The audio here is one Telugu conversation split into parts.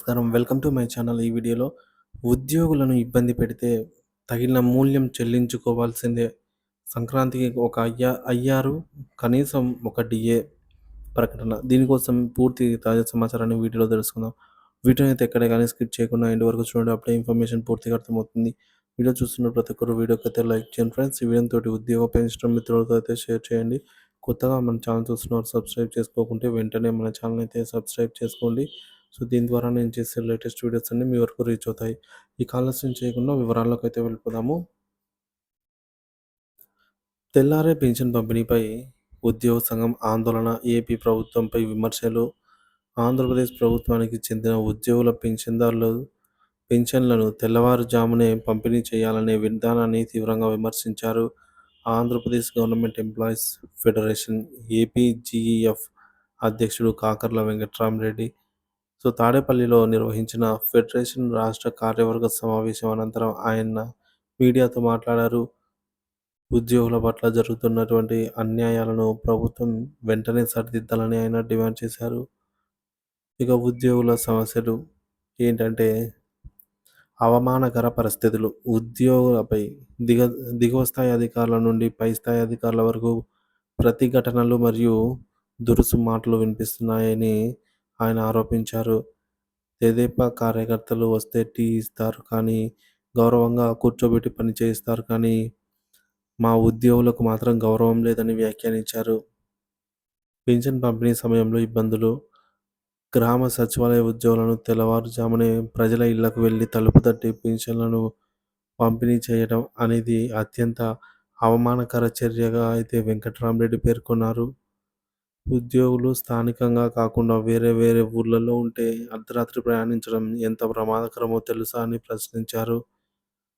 నమస్కారం. Welcome to my channel. ఈ వీడియోలో ఉద్యోగులను ఇబ్బంది పెడితే తగిన మూల్యం చెల్లించుకోవాల్సిందే. సంక్రాంతికి ఒక అయ్యారు కనీసం ఒక డీఏ ప్రకటన. దీనికోసం పూర్తి తాజా సమాచారాన్ని వీడియోలో తెలుసుకుందాం. వీడియోని అయితే ఎక్కడ గాని స్కిప్ చేయకుండా ఎండ్ వరకు చూడండి. అప్పుడే ఇన్ఫర్మేషన్ పూర్తిగా అర్థమవుతుంది. వీడియో చూస్తున్న ప్రతి ఒక్కరు వీడియోకైతే లైక్ చేయండి ఫ్రెండ్స్. ఈ వీడియోతోటి ఉద్యోగం పెంచడం మిత్రులతో అయితే షేర్ చేయండి. కొత్తగా మన ఛానల్ చూస్తున్నవారు సబ్స్క్రైబ్ చేసుకోకుంటే వెంటనే మన ఛానల్ అయితే సబ్స్క్రైబ్ చేసుకోండి. సో, దీని ద్వారా నేను చేసే లేటెస్ట్ వీడియోస్ అన్నీ మీ వరకు రీచ్ అవుతాయి. ఇక ఆలస్యం చేయకుండా వివరాల్లోకైతే వెళ్ళిపోదాము. తెల్లారే పింఛన్ పంపిణీపై ఉద్యోగ సంఘం ఆందోళన, ఏపీ ప్రభుత్వంపై విమర్శలు. ఆంధ్రప్రదేశ్ ప్రభుత్వానికి చెందిన ఉద్యోగుల పింఛన్లను తెల్లవారుజామునే పంపిణీ చేయాలనే విధానాన్ని తీవ్రంగా విమర్శించారు. ఆంధ్రప్రదేశ్ గవర్నమెంట్ ఎంప్లాయీస్ ఫెడరేషన్ ఏపీజీఈఎఫ్ అధ్యక్షుడు కాకర్ల వెంకట్రామరెడ్డి తాడేపల్లిలో నిర్వహించిన ఫెడరేషన్ రాష్ట్ర కార్యవర్గ సమావేశం అనంతరం ఆయన మీడియాతో మాట్లాడారు. ఉద్యోగుల పట్ల జరుగుతున్నటువంటి అన్యాయాలను ప్రభుత్వం వెంటనే సరిదిద్దాలని ఆయన డిమాండ్ చేశారు. ఇక ఉద్యోగుల సమస్యలు ఏంటంటే అవమానకర పరిస్థితులు. ఉద్యోగులపై దిగ దిగువ స్థాయి అధికారుల నుండి పై స్థాయి అధికారుల వరకు ప్రతిఘటనలు మరియు దురుసు మాటలు వినిపిస్తున్నాయని ఆయన ఆరోపించారు. తెదేపా కార్యకర్తలు వస్తే టీ ఇస్తారు కానీ, గౌరవంగా కూర్చోబెట్టి పని చేయిస్తారు కానీ, మా ఉద్యోగులకు మాత్రం గౌరవం లేదని వ్యాఖ్యానించారు. పింఛన్ పంపిణీ సమయంలో ఇబ్బందులు. గ్రామ సచివాలయ ఉద్యోగులను తెల్లవారుజామునే ప్రజల ఇళ్లకు వెళ్లి తలుపు తట్టి పింఛన్లను పంపిణీ చేయడం అనేది అత్యంత అవమానకర చర్యగా అయితే వెంకట్రామరెడ్డి పేర్కొన్నారు. ఉద్యోగులు స్థానికంగా కాకుండా వేరే వేరే ఊర్లలో ఉంటే అర్ధరాత్రి ప్రయాణించడం ఎంత ప్రమాదకరమో తెలుసా అని ప్రశ్నించారు.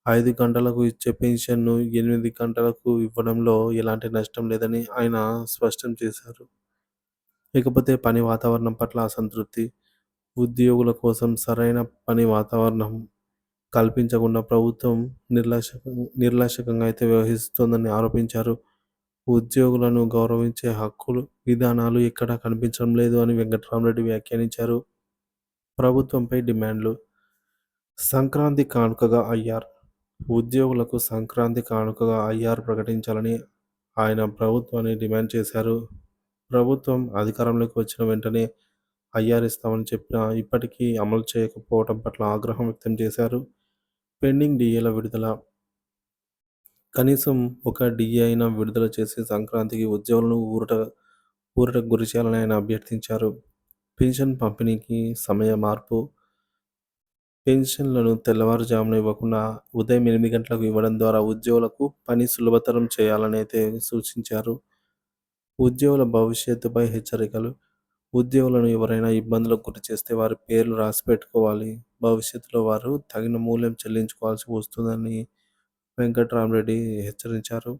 5 గంటలకు ఇచ్చే పెన్షన్ను 8 గంటలకు ఇవ్వడంలో ఎలాంటి నష్టం లేదని ఆయన స్పష్టం చేశారు. ఇకపోతే పని వాతావరణం పట్ల అసంతృప్తి. ఉద్యోగుల కోసం సరైన పని వాతావరణం కల్పించకుండా ప్రభుత్వం నిర్లక్ష్యంగా అయితే వ్యవహరిస్తోందని ఆరోపించారు. ఉద్యోగులను గౌరవించే హక్కులు, విధానాలు ఎక్కడా కనిపించడం లేదు అని వెంకట్రామరెడ్డి వ్యాఖ్యానించారు. ప్రభుత్వంపై డిమాండ్లు. సంక్రాంతి కానుకగా ఐఆర్. ఉద్యోగులకు సంక్రాంతి కానుకగా ఐఆర్ ప్రకటించాలని ఆయన ప్రభుత్వాన్ని డిమాండ్ చేశారు. ప్రభుత్వం అధికారంలోకి వచ్చిన వెంటనే ఐఆర్ ఇస్తామని చెప్పినా ఇప్పటికీ అమలు చేయకపోవడం పట్ల ఆగ్రహం వ్యక్తం చేశారు. పెండింగ్ డీఏల విడుదల. కనీసం ఒక డీఏ అయినా విడుదల చేసి సంక్రాంతికి ఉద్యోగులను ఊరటకు గురి చేయాలని ఆయన అభ్యర్థించారు. పెన్షన్ పంపిణీకి సమయ మార్పు. పెన్షన్లను తెల్లవారుజామున ఇవ్వకుండా ఉదయం 8 గంటలకు ఇవ్వడం ద్వారా ఉద్యోగులకు పని సులభతరం చేయాలని అయితే సూచించారు. ఉద్యోగుల భవిష్యత్తుపై హెచ్చరికలు. ఉద్యోగులను ఎవరైనా ఇబ్బందులకు గురి చేస్తే వారి పేర్లు రాసి పెట్టుకోవాలి. భవిష్యత్తులో వారు తగిన మూల్యం చెల్లించుకోవాల్సి వస్తుందని వెంకట్రామరెడ్డి హెచ్చరించారు.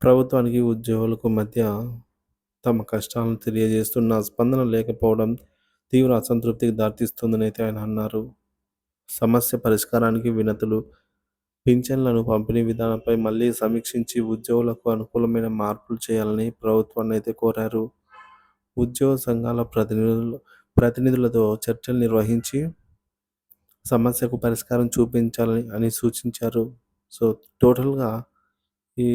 ప్రభుత్వానికి ఉద్యోగులకు మధ్య తమ కష్టాలను తెలియజేస్తున్న స్పందన లేకపోవడం తీవ్ర అసంతృప్తికి దారితీస్తుందని అయితే ఆయన అన్నారు. సమస్య పరిష్కారానికి వినతులు. పింఛన్లను పంపిణీ విధానంపై మళ్లీ సమీక్షించి ఉద్యోగులకు అనుకూలమైన మార్పులు చేయాలని ప్రభుత్వాన్ని అయితే కోరారు. ఉద్యోగ సంఘాల ప్రతినిధులతో చర్చలు నిర్వహించి సమస్యకు పరిష్కారం చూపించాలని సూచించారు. టోటల్గా ఈ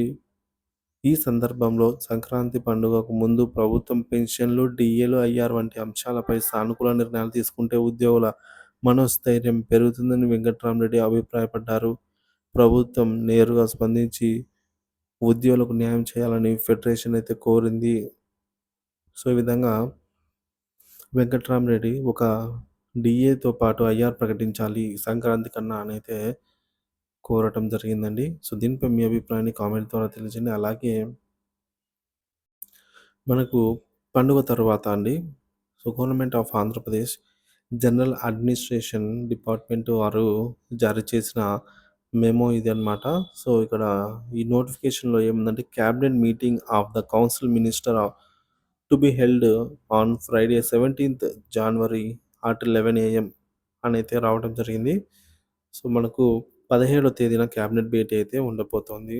ఈ సందర్భంలో సంక్రాంతి పండుగకు ముందు ప్రభుత్వం పెన్షన్లు, డీఏలు, ఐఆర్ వంటి అంశాలపై సానుకూల నిర్ణయాలు తీసుకుంటే ఉద్యోగుల మనోస్థైర్యం పెరుగుతుందని వెంకట్రామరెడ్డి అభిప్రాయపడ్డారు. ప్రభుత్వం నేరుగా స్పందించి ఉద్యోగులకు న్యాయం చేయాలని ఫెడరేషన్ అయితే కోరింది. ఈ విధంగా వెంకట్రామరెడ్డి ఒక డీఏతో పాటు ఐఆర్ ప్రకటించాలి సంక్రాంతి కన్నా అని అయితే కోరటం జరిగిందండి. దీనిపై మీ అభిప్రాయాన్ని కామెంట్ ద్వారా తెలియజేయండి. అలాగే మనకు పండుగ తర్వాత అండి government of Andhra Pradesh general administration department వారు జారీ చేసిన మెమో ఇది అనమాట. ఇక్కడ ఈ నోటిఫికేషన్లో ఏముందంటే cabinet meeting of the council minister to be held on Friday 17th January at 11 AM అని అయితే రావడం జరిగింది. మనకు 17వ తేదీన క్యాబినెట్ భేటీ అయితే ఉండబోతోంది.